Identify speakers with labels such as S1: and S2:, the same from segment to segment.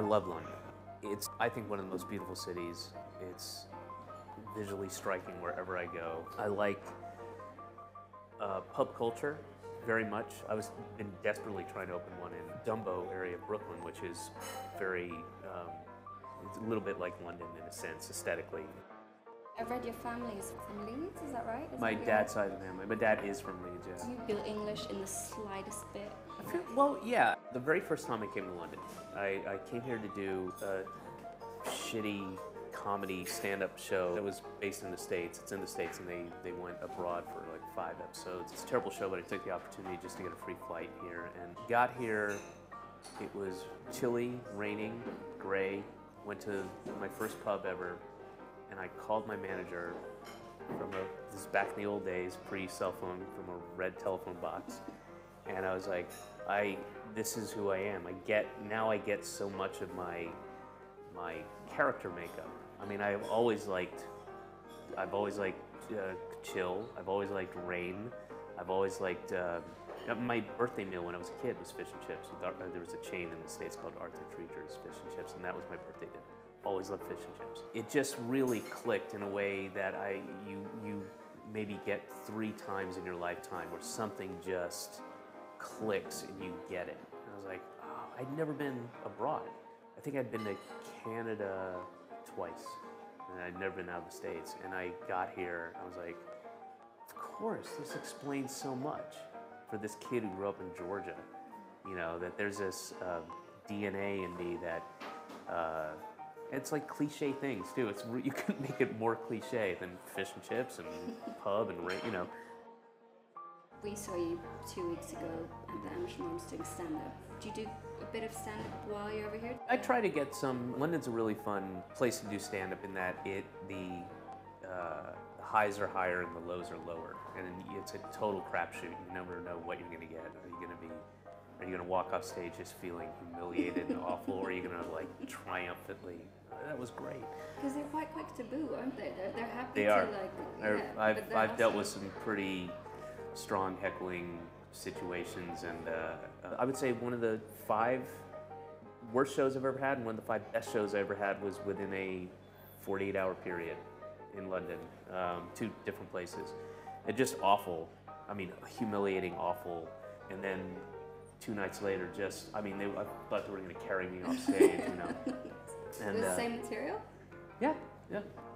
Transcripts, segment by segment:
S1: love London. It's, I think, one of the most beautiful cities. It's visually striking wherever I go. I like pub culture very much. I was been desperately trying to open one in Dumbo area of Brooklyn, which is very, it's a little bit like London in a sense, aesthetically.
S2: I've read your family is from Leeds, is that right?
S1: My dad's side of the family. My dad is from Leeds, yeah.
S2: Do you feel English in the slightest bit?
S1: Well, yeah. The very first time I came to London, I came here to do a shitty comedy stand-up show that was based in the States. It's in the States, and they went abroad for like 5 episodes. It's a terrible show, but I took the opportunity just to get a free flight here. And got here, it was chilly, raining, gray. Went to my first pub ever, and I called my manager from this is back in the old days, pre-cell phone, from a red telephone box. And I was like, this is who I am. I get so much of my character makeup. I mean, I've always liked chill. I've always liked rain. I've always liked, my birthday meal when I was a kid was fish and chips. There was a chain in the States called Arthur Treacher's Fish and Chips, and that was my birthday dinner. Always loved fish and chips. It just really clicked in a way that you maybe get 3 times in your lifetime where something just clicks and you get it. And I was like, oh, I'd never been abroad. I think I'd been to Canada twice, and I'd never been out of the States. And I got here, I was like, of course, this explains so much for this kid who grew up in Georgia. You know, that there's this DNA in me that, it's like cliche things too. You couldn't make it more cliche than fish and chips and pub and rain, you know.
S2: We saw you 2 weeks ago at the Amsterdam doing stand-up. Do you do a bit of stand-up while you're over here?
S1: I try to get some. London's a really fun place to do stand-up in that the highs are higher and the lows are lower, and it's a total crapshoot. You never know what you're going to get. Are you going to walk off stage just feeling humiliated and awful, or are you going to like triumphantly? That was great.
S2: Because they're quite quick to boo, aren't they? They're happy
S1: they
S2: to
S1: are.
S2: like. Yeah,
S1: I've dealt with some pretty strong heckling situations, and I would say one of the 5 worst shows I've ever had, and one of the 5 best shows I ever had was within a 48-hour period in London, 2 different places. It just awful. I mean, humiliating, awful, and then 2 nights later, just I thought they were going to carry me off stage, you know. And
S2: the same material?
S1: Yeah.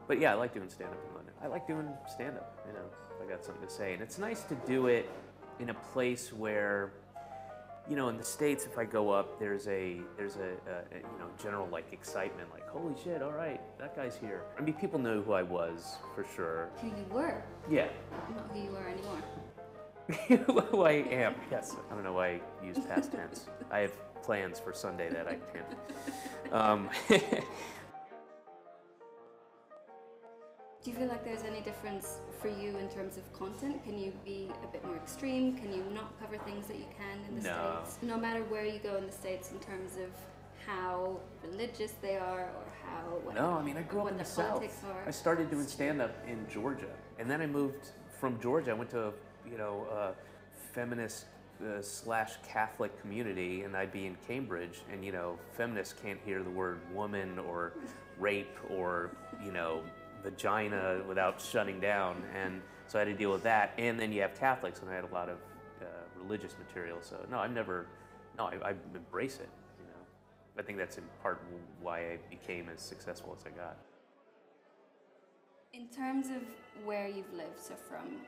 S1: But yeah, I like doing stand-up in London. I like doing stand-up, you know, if I got something to say. And it's nice to do it in a place where, you know, in the States, if I go up, there's a you know, general like excitement, like, holy shit, all right, that guy's here. I mean, people know who I was, for sure.
S2: Who you were?
S1: Yeah.
S2: Not who you are anymore.
S1: Who I am, yes. I don't know why I use past tense. I have plans for Sunday that I can't.
S2: Do you feel like there's any difference for you in terms of content? Can you be a bit more extreme? Can you not cover things that you can in the States? No matter where you go in the States in terms of how religious they are or how...
S1: No, I mean, I grew up in the South. I started doing stand-up in Georgia. And then I moved from Georgia. I went to, you know, feminist / Catholic community, and I'd be in Cambridge, and, you know, feminists can't hear the word woman or rape or, you know, vagina without shutting down, and so I had to deal with that. And then you have Catholics, and I had a lot of religious material. So no, I embrace it. You know, I think that's in part why I became as successful as I got.
S2: In terms of where you've lived, so from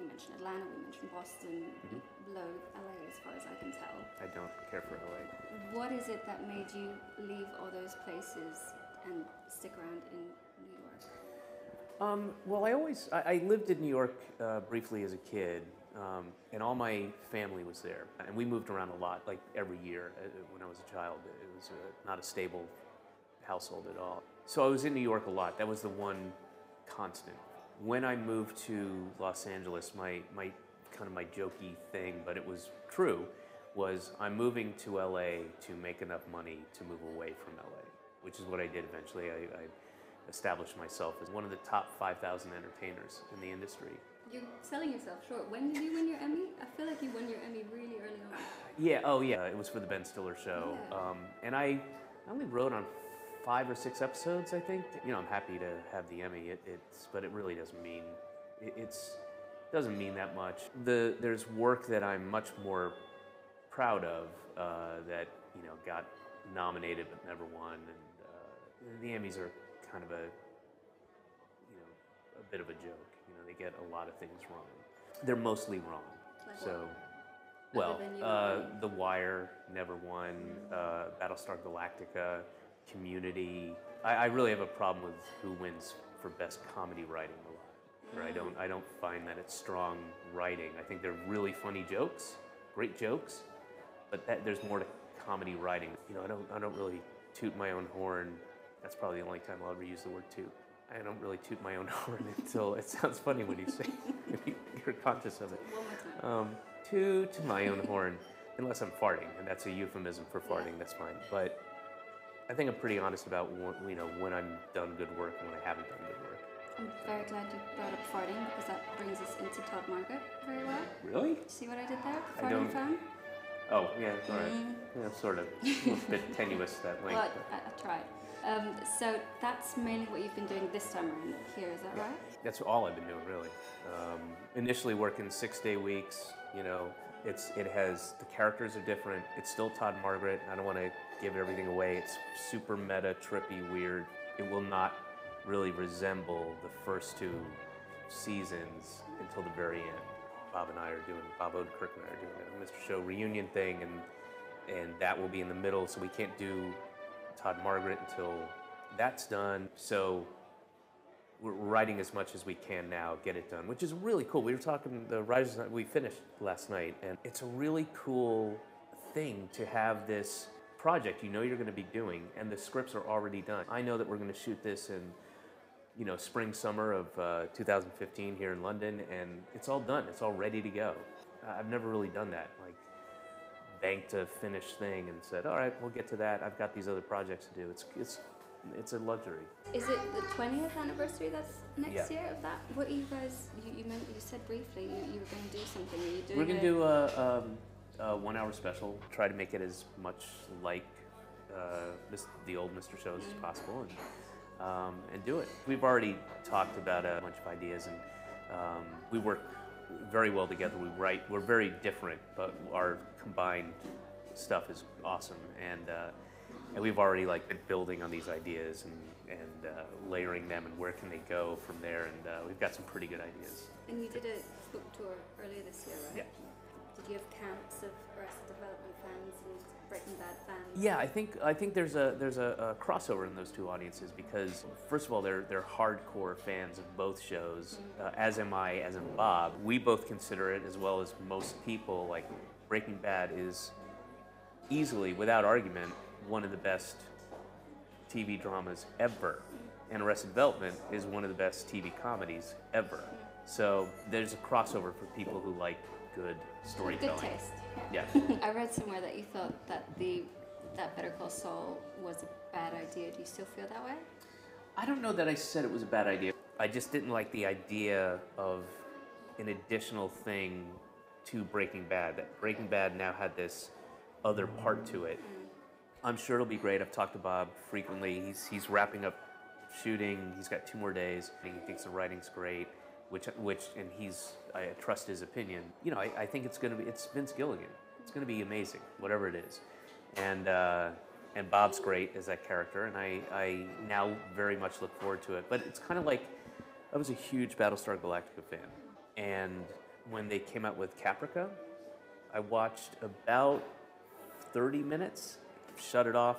S2: we mentioned Atlanta, we mentioned Boston, you loathe LA as far as I can tell.
S1: I don't care for LA.
S2: What is it that made you leave all those places and stick around in New York?
S1: Well, I lived in New York briefly as a kid, and all my family was there. And we moved around a lot, like every year when I was a child. It was not a stable household at all. So I was in New York a lot. That was the one constant. When I moved to Los Angeles, my jokey thing, but it was true, was I'm moving to LA to make enough money to move away from LA, which is what I did eventually. I established myself as one of the top 5,000 entertainers in the industry.
S2: You're selling yourself short. When did you win your Emmy? I feel like you won your Emmy really early on.
S1: Yeah, oh yeah, it was for the Ben Stiller show.
S2: Yeah.
S1: And I I only wrote on 5 or 6 episodes, I think. You know, I'm happy to have the Emmy. But it really doesn't mean doesn't mean that much. There's work that I'm much more proud of that got nominated but never won, and the Emmys are kind of a bit of a joke. They get a lot of things wrong. They're mostly wrong.
S2: Like
S1: So.
S2: what?
S1: Well, The Wire never won, Battlestar Galactica, Community. I really have a problem with who wins for best comedy writing a lot. I don't find that it's strong writing. I think they're really funny jokes, great jokes, but there's more to comedy writing. I don't really toot my own horn. That's probably the only time I'll ever use the word toot. I don't really toot my own horn until it sounds funny when you say you're conscious of it.
S2: One more time.
S1: Toot my own horn, unless I'm farting, and that's a euphemism for farting. That's fine. But I think I'm pretty honest about when I'm done good work and when I haven't done good work.
S2: I'm very glad you brought up farting because that brings us into Todd Margaret very well.
S1: Really?
S2: See what I did there?
S1: I don't-
S2: Farting fan?
S1: Oh, yeah, all right. Yeah, sort of. A little bit tenuous, that link.
S2: Well, I tried. So that's mainly what you've been doing this summer here, is that right?
S1: That's all I've been doing, really. Initially working 6-day weeks. The characters are different. It's still Todd Margaret. I don't want to give everything away. It's super meta, trippy, weird. It will not really resemble the first 2 seasons until the very end. Bob Odenkirk and I are doing a Mr. Show reunion thing, and that will be in the middle, so we can't do Todd Margaret until that's done. So we're writing as much as we can now, get it done, which is really cool. We were talking, the writers, we finished last night, and it's a really cool thing to have this project you're going to be doing, and the scripts are already done. I know that we're going to shoot this in, spring, summer of 2015 here in London, and it's all done. It's all ready to go. I've never really done that, like banked a finished thing and said, all right, we'll get to that. I've got these other projects to do. It's a luxury.
S2: Is it the 20th anniversary that's next
S1: Yeah.
S2: year of that? What are you guys, you said briefly you were going to do something. Are you doing
S1: We're going to do a 1-hour special, try to make it as much like the old Mr. Shows as possible, and do it. We've already talked about a bunch of ideas, and we work very well together. We're very different, but our combined stuff is awesome, and we've already been building on these ideas and layering them, and where can they go from there, and we've got some pretty good ideas.
S2: And you did a book tour earlier this year, right?
S1: Yeah.
S2: Did you have camps of Arrested Development fans and Breaking Bad fans?
S1: Yeah, I think there's a crossover in those 2 audiences because first of all they're hardcore fans of both shows, as am I, as am Bob. We both consider it, as well as most people, like Breaking Bad is easily, without argument, one of the best TV dramas ever, and Arrested Development is one of the best TV comedies ever. So there's a crossover for people who like good storytelling.
S2: Good taste.
S1: Yeah.
S2: I read somewhere that you thought that that Better Call Saul was a bad idea. Do you still feel that way?
S1: I don't know that I said it was a bad idea. I just didn't like the idea of an additional thing to Breaking Bad. That Breaking Bad now had this other part to it. I'm sure it'll be great. I've talked to Bob frequently. He's wrapping up shooting. He's got 2 more days. He thinks the writing's great, and I trust his opinion. I think it's Vince Gilligan. It's gonna be amazing, whatever it is. And Bob's great as that character, and I now very much look forward to it. But it's kind of like, I was a huge Battlestar Galactica fan, and when they came out with Caprica, I watched about 30 minutes, shut it off,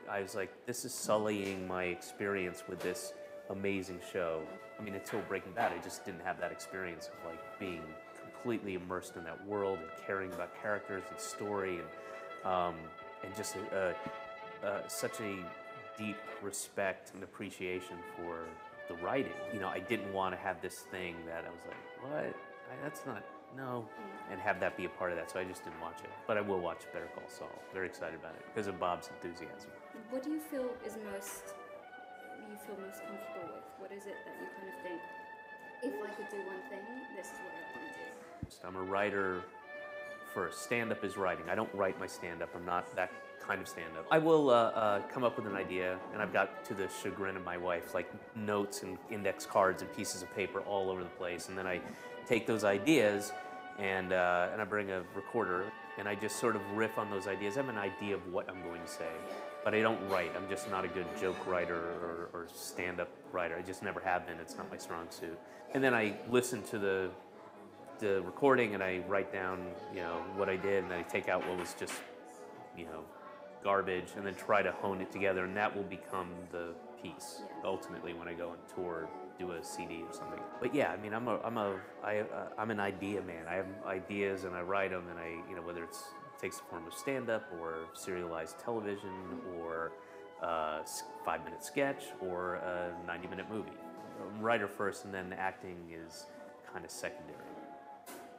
S1: I was like, this is sullying my experience with this amazing show. I mean, until Breaking Bad, I just didn't have that experience of being completely immersed in that world and caring about characters and story, and just such a deep respect and appreciation for the writing. I didn't want to have this thing that I was like, what? That's not, no, and have that be a part of that, so I just didn't watch it. But I will watch Better Call Saul. Very excited about it because of Bob's enthusiasm.
S2: What do you feel most comfortable with? What is it that you kind of think, if I could do one thing, this is what I want to do?
S1: I'm a writer first. Stand-up is writing. I don't write my stand-up. I'm not that kind of stand-up. I will come up with an idea, and I've got, to the chagrin of my wife, like notes and index cards and pieces of paper all over the place, and then I take those ideas and I bring a recorder, and I just sort of riff on those ideas. I have an idea of what I'm going to say, but I don't write. I'm just not a good joke writer or stand-up writer. I just never have been. It's not my strong suit. And then I listen to the recording, and I write down, what I did, and then I take out what was just, garbage, and then try to hone it together, and that will become the piece ultimately when I go on tour, do a CD or something. But yeah, I mean, I'm an idea man. I have ideas, and I write them, and I, whether it takes the form of stand-up or serialized television or a 5-minute sketch or a 90-minute movie. I'm a writer first, and then acting is kind of secondary.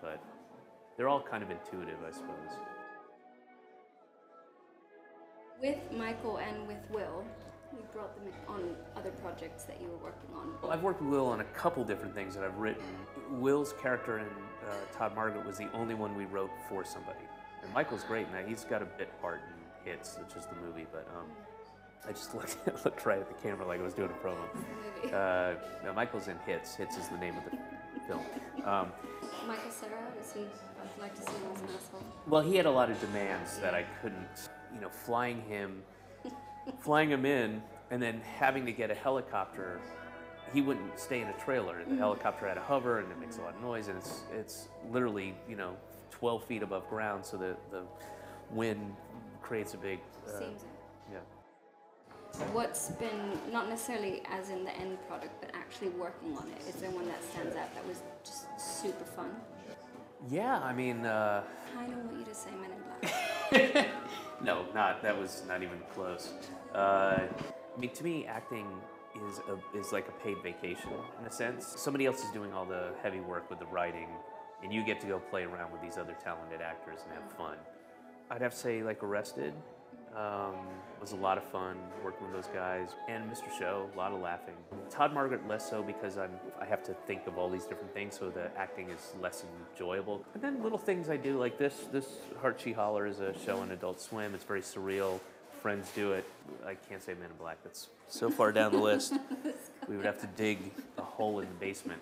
S1: But they're all kind of intuitive, I suppose.
S2: With Michael and with Will, you brought them on other projects that you were working on.
S1: Well, I've worked with Will on a couple different things that I've written. Will's character in Todd Margaret was the only one we wrote for somebody. And Michael's great now. He's got a bit part in Hits, which is the movie, but I just looked right at the camera like I was doing a promo. No, Michael's in Hits. Hits is the name of the film.
S2: Michael Cera, I'd like to see him as an asshole.
S1: Well, he had a lot of demands that I couldn't, flying him in, and then having to get a helicopter. He wouldn't stay in a trailer. The helicopter had to hover, and it makes a lot of noise, and it's literally 12 feet above ground, so the wind creates a big. Yeah.
S2: What's been, not necessarily as in the end product, but actually working on it? Is there one that stands out that was just super fun?
S1: Yeah, I mean.
S2: I don't want you to say Men in Black.
S1: No, that was not even close. I mean, to me, acting is like a paid vacation in a sense. Somebody else is doing all the heavy work with the writing, and you get to go play around with these other talented actors and have fun. I'd have to say, like, Arrested. Was a lot of fun working with those guys, and Mr. Show, a lot of laughing. Todd Margaret less so because I have to think of all these different things, so the acting is less enjoyable. And then little things I do, like this Heart She Holler is a show on Adult Swim. It's very surreal. Friends do it. I can't say Men in Black. That's so far down the list. We would have to dig a hole in the basement.